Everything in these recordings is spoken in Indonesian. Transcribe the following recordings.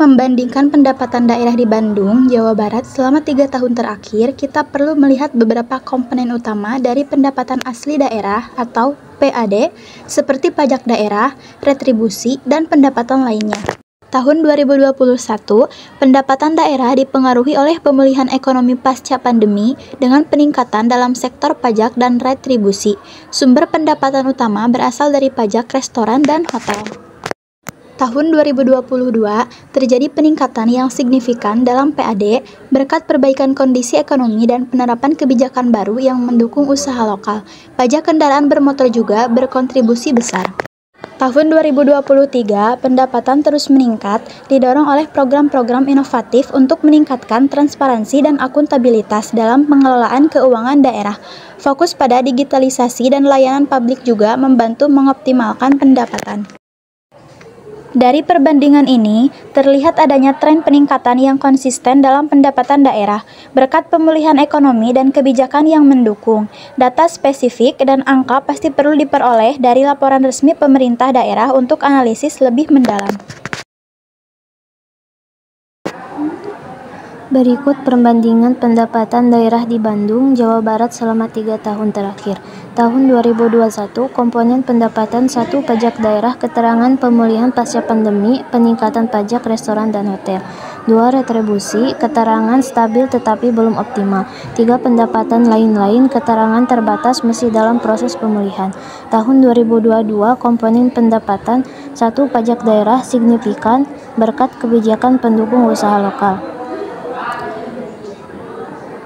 membandingkan pendapatan daerah di Bandung, Jawa Barat selama 3 tahun terakhir, kita perlu melihat beberapa komponen utama dari pendapatan asli daerah atau PAD, seperti pajak daerah, retribusi, dan pendapatan lainnya. Tahun 2021, pendapatan daerah dipengaruhi oleh pemulihan ekonomi pasca pandemi dengan peningkatan dalam sektor pajak dan retribusi. Sumber pendapatan utama berasal dari pajak restoran dan hotel. Tahun 2022, terjadi peningkatan yang signifikan dalam PAD berkat perbaikan kondisi ekonomi dan penerapan kebijakan baru yang mendukung usaha lokal. Pajak kendaraan bermotor juga berkontribusi besar. Tahun 2023, pendapatan terus meningkat, didorong oleh program-program inovatif untuk meningkatkan transparansi dan akuntabilitas dalam pengelolaan keuangan daerah. Fokus pada digitalisasi dan layanan publik juga membantu mengoptimalkan pendapatan. Dari perbandingan ini, terlihat adanya tren peningkatan yang konsisten dalam pendapatan daerah, berkat pemulihan ekonomi dan kebijakan yang mendukung. Data spesifik dan angka pasti perlu diperoleh dari laporan resmi pemerintah daerah untuk analisis lebih mendalam. Berikut perbandingan pendapatan daerah di Bandung, Jawa Barat selama 3 tahun terakhir. Tahun 2021, komponen pendapatan 1 pajak daerah, keterangan pemulihan pasca pandemi, peningkatan pajak restoran dan hotel. 2 retribusi, keterangan stabil tetapi belum optimal. 3 pendapatan lain-lain, keterangan terbatas masih dalam proses pemulihan. Tahun 2022, komponen pendapatan 1 pajak daerah signifikan berkat kebijakan pendukung usaha lokal.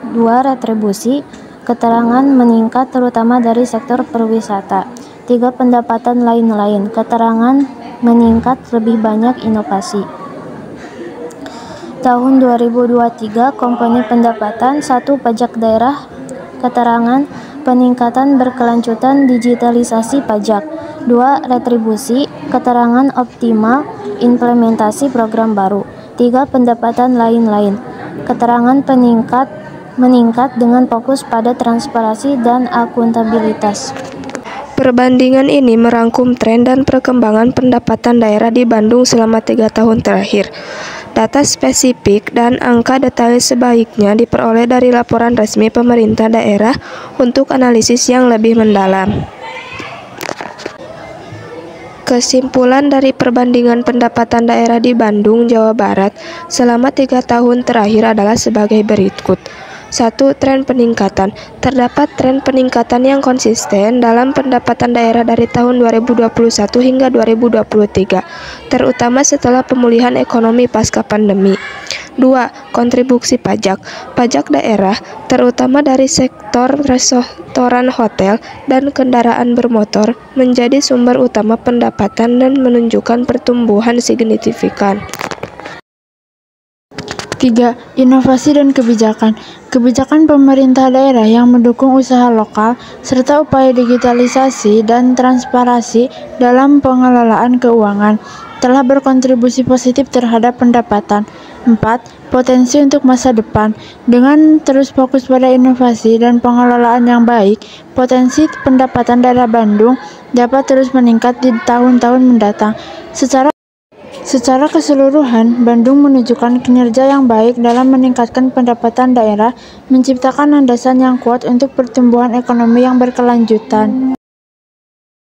2 retribusi, keterangan meningkat terutama dari sektor perwisata. 3 pendapatan lain-lain, keterangan meningkat lebih banyak inovasi. Tahun 2023, komponen pendapatan 1 pajak daerah, keterangan peningkatan berkelanjutan digitalisasi pajak. 2 retribusi, keterangan optimal implementasi program baru. 3 pendapatan lain-lain, keterangan meningkat dengan fokus pada transparansi dan akuntabilitas. Perbandingan ini merangkum tren dan perkembangan pendapatan daerah di Bandung selama 3 tahun terakhir. Data spesifik dan angka detail sebaiknya diperoleh dari laporan resmi pemerintah daerah untuk analisis yang lebih mendalam. Kesimpulan dari perbandingan pendapatan daerah di Bandung, Jawa Barat selama 3 tahun terakhir adalah sebagai berikut. 1. Tren peningkatan. Terdapat tren peningkatan yang konsisten dalam pendapatan daerah dari tahun 2021 hingga 2023, terutama setelah pemulihan ekonomi pasca pandemi. 2. Kontribusi pajak. Pajak daerah, terutama dari sektor restoran, hotel, dan kendaraan bermotor, menjadi sumber utama pendapatan dan menunjukkan pertumbuhan signifikan. 3. Inovasi dan kebijakan. Kebijakan pemerintah daerah yang mendukung usaha lokal, serta upaya digitalisasi dan transparansi dalam pengelolaan keuangan, telah berkontribusi positif terhadap pendapatan. 4. Potensi untuk masa depan. Dengan terus fokus pada inovasi dan pengelolaan yang baik, potensi pendapatan daerah Bandung dapat terus meningkat di tahun-tahun mendatang. Secara keseluruhan, Bandung menunjukkan kinerja yang baik dalam meningkatkan pendapatan daerah, menciptakan landasan yang kuat untuk pertumbuhan ekonomi yang berkelanjutan.